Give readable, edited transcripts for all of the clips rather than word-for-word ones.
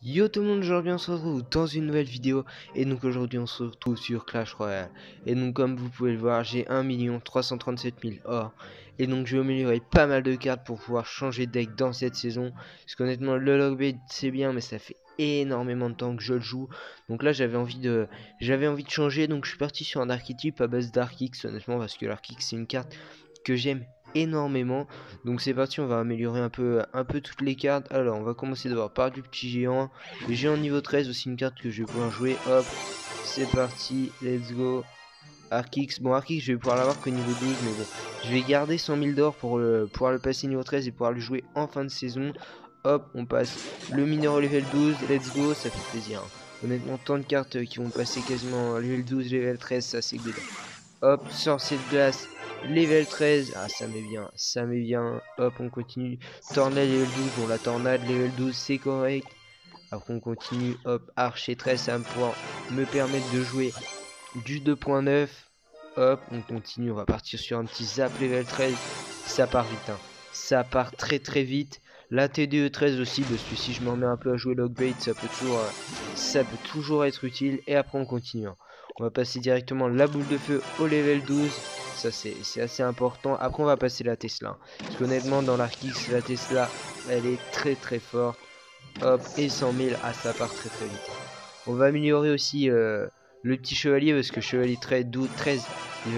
Yo tout le monde, aujourd'hui on se retrouve dans une nouvelle vidéo. Et donc aujourd'hui on se retrouve sur Clash Royale. Et donc comme vous pouvez le voir, j'ai 1 337 000 or. Et donc je vais améliorer pas mal de cartes pour pouvoir changer de deck dans cette saison. Parce qu'honnêtement le logbait c'est bien, mais ça fait énormément de temps que je le joue. Donc là j'avais envie de changer. Donc je suis parti sur un archétype à base d'Arc X, honnêtement, parce que l'Arc X c'est une carte que j'aime énormément. Donc c'est parti, on va améliorer un peu toutes les cartes. Alors on va commencer d'abord par du petit géant. Le géant niveau 13, aussi une carte que je vais pouvoir jouer. Hop, c'est parti, let's go. Arkix, bon Arkix je vais pouvoir l'avoir que niveau 12, mais bon, je vais garder 100 000 d'or pour pouvoir le passer niveau 13 et pouvoir le jouer en fin de saison. Hop, on passe le mineur au level 12, let's go, ça fait plaisir, hein. Honnêtement, tant de cartes qui vont passer quasiment level 12, level 13, ça c'est good. Hop, sorcier de glace, level 13. Ah, ça met bien, ça met bien. Hop, on continue. Tornade level 12. Bon, la tornade level 12, c'est correct. Après, on continue. Hop, archer 13, ça va pouvoir me permettre de jouer du 2.9. Hop, on continue. On va partir sur un petit zap level 13. Ça part vite, hein. Ça part très très vite. La TDE 13 aussi, parce que si je m'en mets un peu à jouer logbait, ça peut toujours être utile. Et après, on continue, hein. On va passer directement la boule de feu au level 12. Ça, c'est assez important. Après, on va passer la Tesla. Parce qu'honnêtement, dans l'Arkix, la Tesla, elle est très très forte. Hop, et 100 000. Ah, ça part très très vite. On va améliorer aussi le petit chevalier, parce que chevalier 13, 12, 13,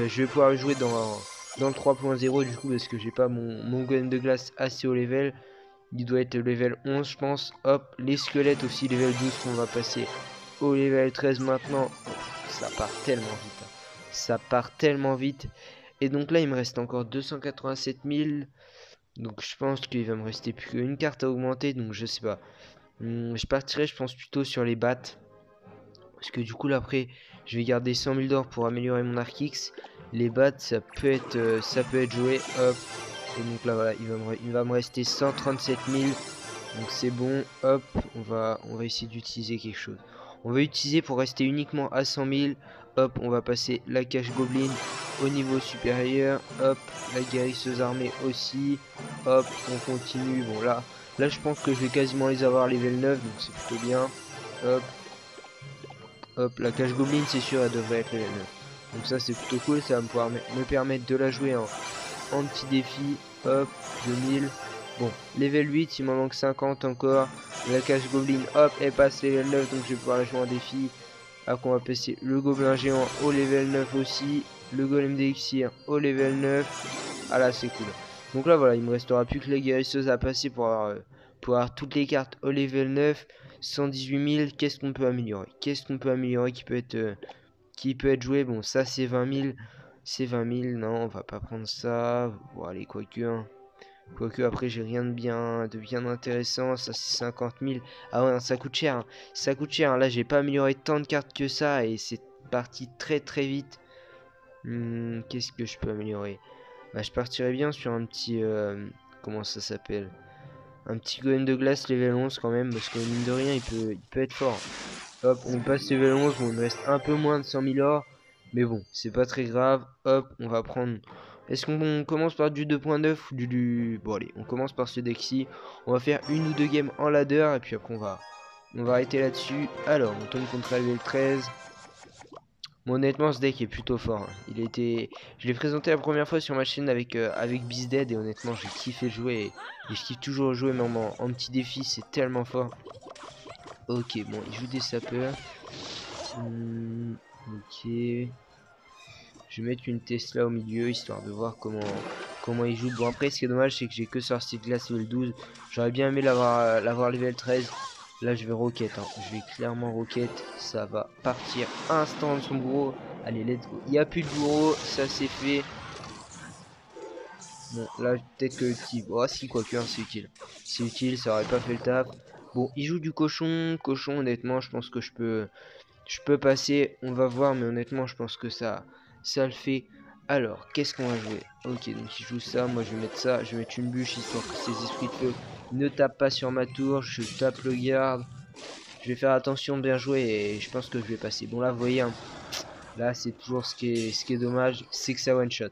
je vais pouvoir le jouer dans le 3.0 du coup, parce que j'ai pas mon golem de glace assez haut level. Il doit être level 11, je pense. Hop, les squelettes aussi, level 12, qu'on va passer au level 13 maintenant. Oh, ça part tellement vite, hein. Ça part tellement vite. Et donc là, il me reste encore 287 000. Donc je pense qu'il va me rester plus qu'une carte à augmenter. Donc je sais pas. Je partirai, je pense, plutôt sur les battes. Parce que du coup, là, après, je vais garder 100 000 d'or pour améliorer mon Arc X. Les battes, ça peut être joué. Hop. Et donc là, voilà, il va me rester 137 000. Donc c'est bon. Hop. On va essayer d'utiliser quelque chose. On va utiliser pour rester uniquement à 100 000. Hop. On va passer la cache goblin au niveau supérieur. Hop. La guérisseuse armée aussi. Hop. On continue. Bon, là, je pense que je vais quasiment les avoir level 9. Donc c'est plutôt bien. Hop. Hop, la cache goblin, c'est sûr, elle devrait être level 9. Donc ça, c'est plutôt cool. Ça va pouvoir me permettre de la jouer en petit défi. Hop, 2000. Bon, level 8, il m'en manque 50 encore. La cache goblin, hop, elle passe level 9, donc je vais pouvoir la jouer en défi. Après, on va passer le gobelin géant au level 9 aussi. Le golem d'élixir au level 9. Ah là, c'est cool. Donc là, voilà, il me restera plus que les guérisseuses à passer pour avoir toutes les cartes au level 9. 118 000, qu'est-ce qu'on peut améliorer? Qu'est-ce qu'on peut améliorer qui peut être joué? Bon, ça c'est 20 000. C'est 20 000, non, on va pas prendre ça. Bon, allez, quoique, hein. Quoique, après, j'ai rien de bien intéressant. Ça, c'est 50 000. Ah ouais, non, ça coûte cher, hein. Ça coûte cher, hein. Là, j'ai pas amélioré tant de cartes que ça. Et c'est parti très très vite. Qu'est-ce que je peux améliorer? Bah, je partirais bien sur un petit... comment ça s'appelle? Un petit golem de glace level 11 quand même. Parce que mine de rien, il peut être fort. Hop, on passe level 11. Bon, il me reste un peu moins de 100 000 or. Mais bon, c'est pas très grave. Hop, on va prendre... Est-ce qu'on commence par du 2.9 ou du... Bon allez, on commence par ce deck-ci. On va faire une ou deux games en ladder. Et puis après, on va arrêter là-dessus. Alors, on tombe contre la level 13. Bon, honnêtement, ce deck est plutôt fort, hein. Je l'ai présenté la première fois sur ma chaîne avec BeastDead. Et honnêtement, j'ai kiffé jouer. Et je kiffe toujours jouer, même en petit défi. C'est tellement fort. Ok, bon, il joue des sapeurs. Ok. Je vais mettre une Tesla au milieu, histoire de voir comment il joue. Bon, après, ce qui est dommage, c'est que j'ai que sorcier de glace level 12. J'aurais bien aimé l'avoir level 13. Là, je vais roquette, hein. Je vais clairement roquette. Ça va partir instant de son gros. Allez, let's go. Il n'y a plus de bourreau, ça c'est fait. Bon, là, peut-être que le petit... Oh, si, quoique, hein, c'est utile. C'est utile, ça aurait pas fait le taf. Bon, il joue du cochon. Cochon, honnêtement, je pense que je peux passer. On va voir, mais honnêtement, je pense que ça le fait. Alors, qu'est-ce qu'on va jouer? Ok, donc il joue ça. Moi, je vais mettre ça. Je vais mettre une bûche, histoire que ces esprits de feu ne tapent pas sur ma tour. Je tape le garde. Je vais faire attention de bien jouer et je pense que je vais passer. Bon, là, vous voyez, hein, là, c'est toujours ce qui est dommage, c'est que ça one-shot.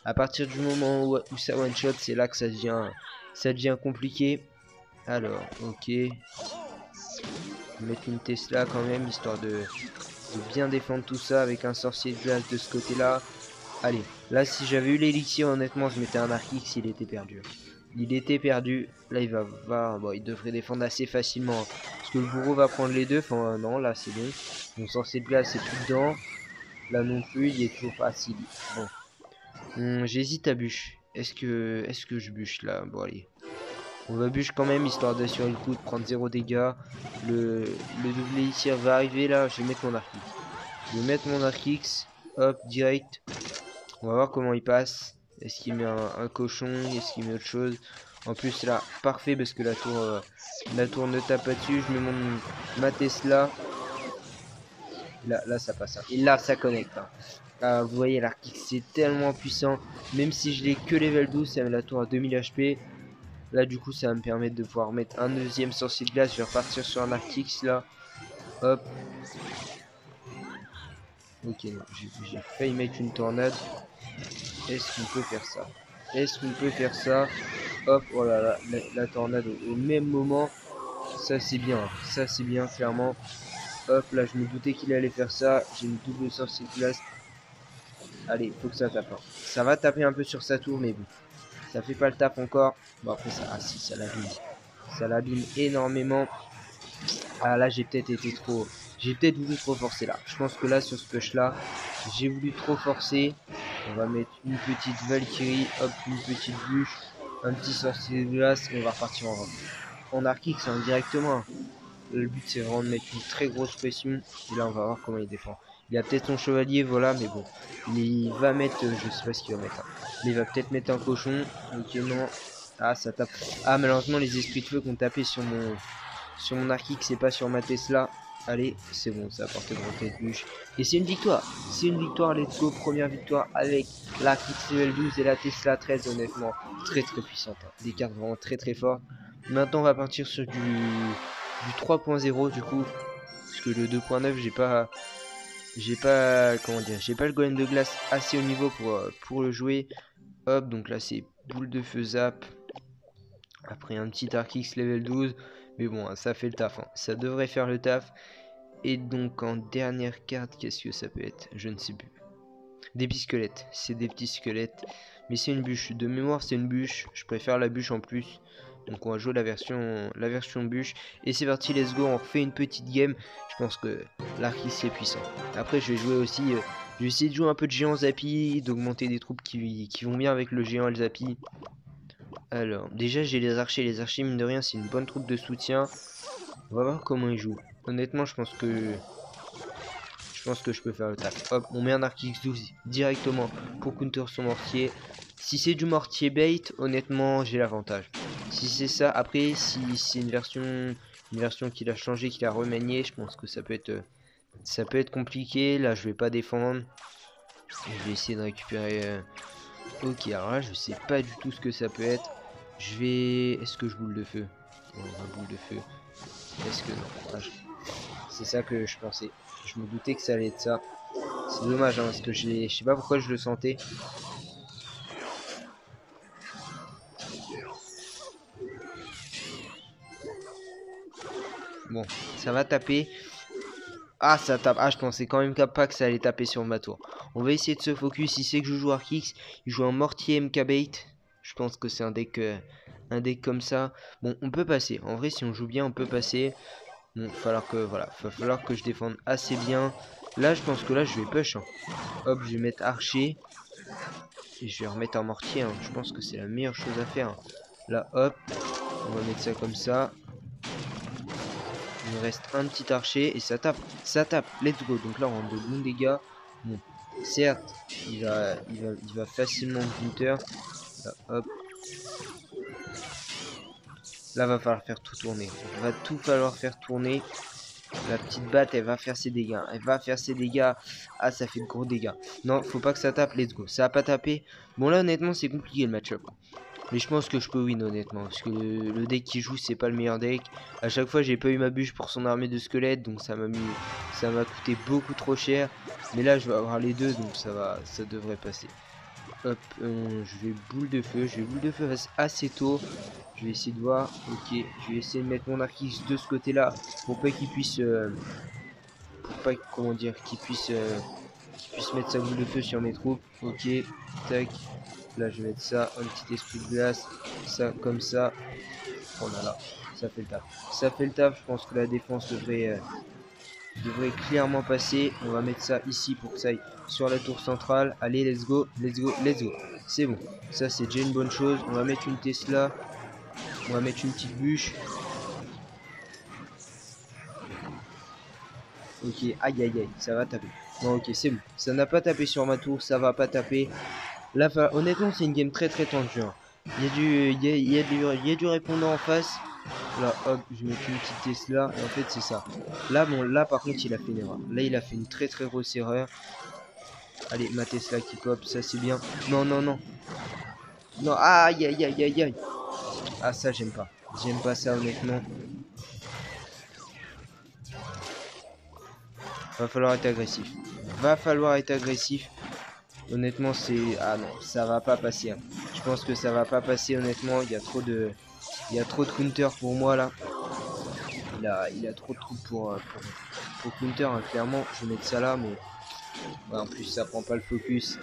À partir du moment où ça one-shot, c'est là que ça devient compliqué. Alors, ok. Je vais mettre une Tesla quand même, histoire de bien défendre tout ça avec un sorcier de glace de ce côté-là. Allez, là si j'avais eu l'élixir, honnêtement, je mettais un Arc-X, il était perdu. Il était perdu. Là, bon, il devrait défendre assez facilement. Parce que le bourreau va prendre les deux. Enfin, non, là, c'est bon. Mon sorcier de glace, c'est plus dedans. Là non plus, il est toujours facile. Bon. J'hésite à bûche. Est-ce que je bûche là? Bon, allez. On va bûche quand même, histoire d'assurer le coup de prendre 0 dégâts. Le double élixir va arriver là. Je vais mettre mon Arc-X. Je vais mettre mon Arc-X. Hop, direct. On va voir comment il passe. Est-ce qu'il met un cochon? Est-ce qu'il met autre chose? En plus là, parfait parce que la tour ne tape pas dessus. Je mets ma Tesla. Là ça passe. Hein. Et là ça connecte. Hein. Ah, vous voyez l'arc c'est tellement puissant. Même si je l'ai que level 12, ça met la tour à 2000 HP. Là du coup ça va me permettre de pouvoir mettre un deuxième sorcier de glace. Je vais repartir sur un Arc-X là. Hop. Ok, j'ai failli mettre une tornade. Est-ce qu'on peut faire ça? Est-ce qu'on peut faire ça? Hop, oh là là, la tornade au même moment. Ça c'est bien, ça c'est bien clairement. Hop, là je me doutais qu'il allait faire ça. J'ai une double sorcier de glace. Allez, faut que ça tape. Hein. Ça va taper un peu sur sa tour, mais bon. Ça fait pas le taf encore. Bon après ça, ah si, ça l'abîme. Ça l'abîme énormément. Ah là j'ai peut-être été trop... J'ai peut-être voulu trop forcer là. Je pense que là sur ce push là, j'ai voulu trop forcer. On va mettre une petite Valkyrie, hop, une petite bûche, un petit sorcier de glace et on va repartir en Arc-X hein, directement. Le but c'est vraiment de mettre une très grosse pression. Et là on va voir comment il défend. Il a peut-être son chevalier, voilà, mais bon. Il va mettre, je sais pas ce qu'il va mettre. Hein. Mais il va peut-être mettre un cochon. Ok non. Ah ça tape. Ah malheureusement les esprits de feu qu'on tapé sur mon Arc-X et pas sur ma Tesla. Allez, c'est bon, ça a porté de tête bûche. Et c'est une victoire. C'est une victoire, let's go. Première victoire avec l'Arc-X level 12 et la Tesla 13, honnêtement. Très puissante. Hein. Des cartes vraiment très fortes. Maintenant, on va partir sur du 3.0 du coup. Parce que le 2.9, comment dire, j'ai pas le golem de glace assez au niveau pour le jouer. Hop, donc là, c'est boule de feu zap. Après un petit Arc-X level 12. Mais bon, hein, ça fait le taf. Hein. Ça devrait faire le taf. Et donc en dernière carte, qu'est-ce que ça peut être? Je ne sais plus. Des petits squelettes. C'est des petits squelettes. Mais c'est une bûche. De mémoire, c'est une bûche. Je préfère la bûche en plus. Donc on va jouer la version bûche. Et c'est parti, let's go. On refait une petite game. Je pense que l'Arc-X est puissant. Après, je vais jouer aussi... je vais essayer de jouer un peu de géant Zappy. D'augmenter des troupes qui vont bien avec le géant et le Zappy. Alors, déjà j'ai les archers. Les archers, mine de rien, c'est une bonne troupe de soutien. On va voir comment ils jouent. Honnêtement, je pense que je peux faire le taf. Hop, on met un Arc-X 12 directement pour counter son mortier. Si c'est du mortier bait, honnêtement, j'ai l'avantage. Si c'est ça, après, si c'est une version qu'il a changé, qu'il a remanié, je pense que ça peut être compliqué. Là, je vais pas défendre. Je vais essayer de récupérer... Ok, alors là, je sais pas du tout ce que ça peut être. Je vais... Est-ce que je boule de feu? Ouais, boule de feu. Est-ce que non? C'est ça que je pensais. Je me doutais que ça allait être ça. C'est dommage, hein, parce que je sais pas pourquoi je le sentais. Bon, ça va taper. Ah, ça tape. Ah, je pensais quand même pas que ça allait taper sur ma tour. On va essayer de se focus. Il sait que je joue Arc-X. Il joue un mortier MK bait. Je pense que c'est un deck comme ça. Bon, on peut passer. En vrai, si on joue bien, on peut passer. Bon, va falloir que je défende assez bien. Là, je pense que là, je vais push. Hein. Hop, je vais mettre archer. Et je vais remettre un mortier. Hein. Je pense que c'est la meilleure chose à faire. Hein. Là, hop. On va mettre ça comme ça. Il me reste un petit archer. Et ça tape. Ça tape. Let's go. Donc là, on rentre de bons dégâts. Bon. Certes, il va facilement counter. Là, hop. Là, va falloir faire tout tourner. Il va tout falloir faire tourner. La petite batte, elle va faire ses dégâts. Elle va faire ses dégâts. Ah, ça fait de gros dégâts. Non, faut pas que ça tape. Let's go. Ça a pas tapé. Bon, là, honnêtement, c'est compliqué le match-up. Mais je pense que je peux win, honnêtement. Parce que le deck qui joue, c'est pas le meilleur deck. À chaque fois, j'ai pas eu ma bûche pour son armée de squelettes. Donc, ça m'a coûté beaucoup trop cher. Mais là, je vais avoir les deux. Donc, ça devrait passer. Hop, je vais boule de feu. Je vais boule de feu assez tôt. Je vais essayer de voir. Ok, je vais essayer de mettre mon arc de ce côté-là pour pas qu'il puisse, pour pas, comment dire, qu'il puisse mettre sa boule de feu sur mes troupes. Ok, tac. Là, je vais mettre ça, un petit esprit de glace, ça comme ça. Oh là là, ça fait le taf. Ça fait le taf. Je pense que la défense devrait clairement passer. On va mettre ça ici pour que ça aille sur la tour centrale. Allez, let's go, let's go, let's go. C'est bon. Ça, c'est déjà une bonne chose. On va mettre une Tesla. On va mettre une petite bûche. Ok, aïe aïe aïe, ça va taper. Bon, ok, c'est bon. Ça n'a pas tapé sur ma tour, ça va pas taper. Là, honnêtement, c'est une game très très tendue. Hein. Il y a il y a du répondant en face. Là, hop, je vais mettre une petite Tesla. Et en fait, c'est ça. Là, bon, là, par contre, il a fait une erreur. Là, il a fait une très très grosse erreur. Allez, ma Tesla qui pop, ça c'est bien. Non, non, non. Non, aïe aïe aïe aïe aïe. Ah, ça, j'aime pas. J'aime pas ça, honnêtement. Va falloir être agressif. Va falloir être agressif. Honnêtement, c'est... Ah non, ça va pas passer. Hein. Je pense que ça va pas passer, honnêtement. Il y a trop de... Il y a trop de counter pour moi, là. Il a trop de troupes pour counter, hein. Clairement. Je vais mettre ça là, mais... Ouais, en plus, ça prend pas le focus.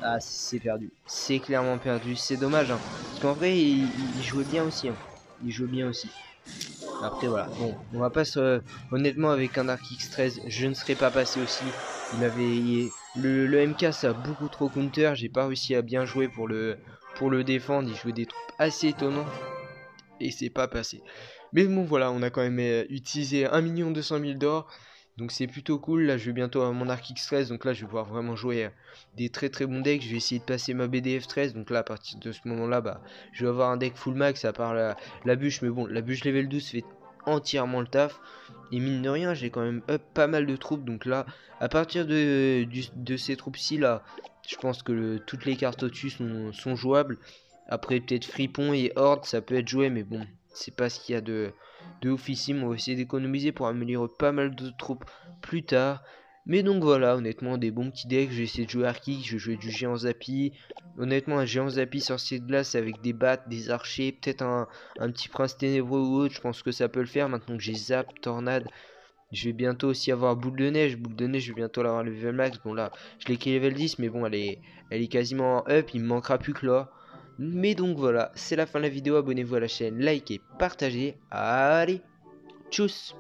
Ah, c'est perdu. C'est clairement perdu. C'est dommage, hein. Parce qu'en vrai, il jouait bien aussi. Hein. Il jouait bien aussi. Après, voilà. Bon, on va pas se... Honnêtement, avec un Arc X13, je ne serais pas passé aussi. Il avait... Le MK, ça a beaucoup trop counter. J'ai pas réussi à bien jouer pour le défendre. Il jouait des troupes assez étonnantes. Et c'est pas passé. Mais bon, voilà, on a quand même utilisé 1 200 000 d'or. Donc c'est plutôt cool. Là, je vais bientôt avoir mon Arc X13. Donc là, je vais pouvoir vraiment jouer des très très bons decks. Je vais essayer de passer ma BDF13. Donc là, à partir de ce moment-là, bah, je vais avoir un deck full max à part la bûche. Mais bon, la bûche level 12 fait entièrement le taf. Et mine de rien, j'ai quand même up pas mal de troupes. Donc là, à partir de ces troupes-ci, là, je pense que toutes les cartes au-dessus sont jouables. Après, peut-être Fripon et Horde, ça peut être joué, mais bon, c'est pas ce qu'il y a de oufissime. On va essayer d'économiser pour améliorer pas mal de troupes plus tard. Mais donc voilà, honnêtement, des bons petits decks. Je vais essayer de jouer Arctique, je vais jouer du Géant Zappy. Honnêtement, un Géant Zappy sorcier de glace avec des battes, des archers, peut-être un petit prince ténébreux ou autre. Je pense que ça peut le faire maintenant que j'ai Zap, Tornade. Je vais bientôt aussi avoir Boule de Neige. Boule de Neige, je vais bientôt l'avoir level max. Bon là, je l'ai qu'à level 10, mais bon, elle est quasiment en up. Il me manquera plus que là. Mais donc voilà, c'est la fin de la vidéo. Abonnez-vous à la chaîne, likez, partagez. Allez, tchuss!